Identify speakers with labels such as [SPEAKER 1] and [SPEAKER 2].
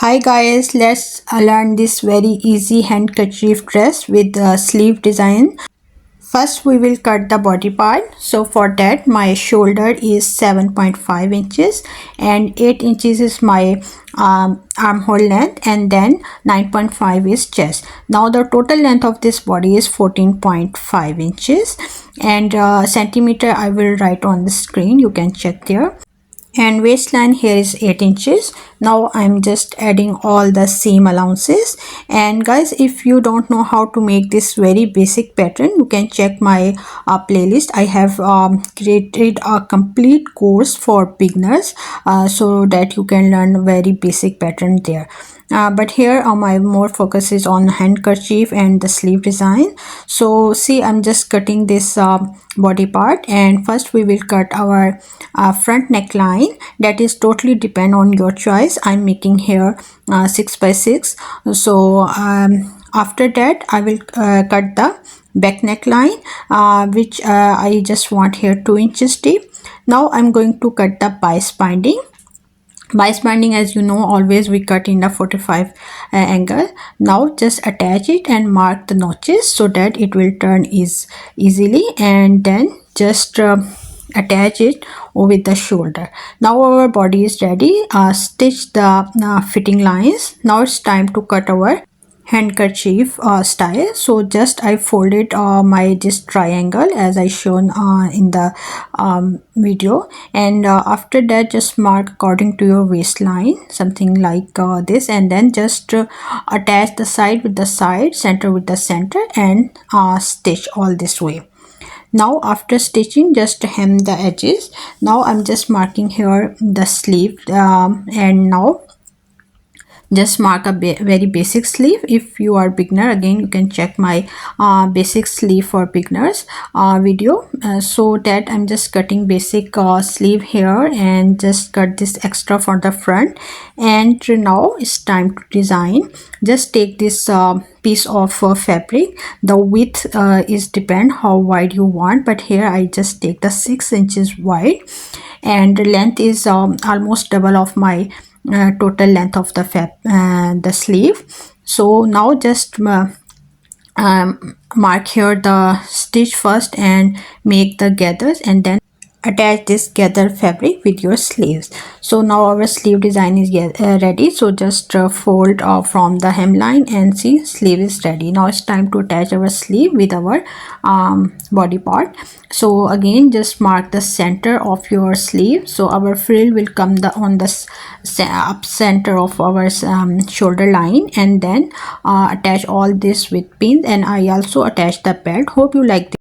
[SPEAKER 1] Hi guys, let's learn this very easy handkerchief dress with the sleeve design. First we will cut the body part. So for that my shoulder is 7.5 inches and 8 inches is my armhole length, and then 9.5 is chest. Now the total length of this body is 14.5 inches, and centimeter I will write on the screen, you can check there. And waistline here is 8 inches. Now I'm just adding all the seam allowances. And guys, if you don't know how to make this very basic pattern, you can check my playlist. I have created a complete course for beginners so that you can learn very basic pattern there. But here my more focus is on handkerchief and the sleeve design. So see, I'm just cutting this body part, and first we will cut our front neckline. That is totally depend on your choice. I'm making here 6 by 6. So after that I will cut the back neckline, which I just want here 2 inches deep. Now I'm going to cut the bias binding. Bias binding, as you know, always we cut in a 45 angle. Now just attach it and mark the notches so that it will turn easily, and then just attach it with the shoulder. Now our body is ready. Stitch the fitting lines. Now it's time to cut our handkerchief style. So just I folded my this triangle as I shown in the video, and after that just mark according to your waistline, something like this, and then just attach the side with the side, center with the center, and stitch all this way. Now after stitching, just hem the edges. Now I'm just marking here the sleeve, and now just mark a very basic sleeve. If you are beginner, again you can check my basic sleeve for beginners video. So that I'm just cutting basic sleeve here and just cut this extra for the front. And now it's time to design. Just take this piece of fabric. The width is depend how wide you want, but here I just take the 6 inches wide, and the length is almost double of my total length of the sleeve. So now just mark here the stitch first and make the gathers, and then attach this gather fabric with your sleeves. So now our sleeve design is ready. So just fold from the hemline and see, sleeve is ready. Now it's time to attach our sleeve with our body part. So again just mark the center of your sleeve. So our frill will come on the up center of our shoulder line, and then attach all this with pins, and I also attach the belt. Hope you like this.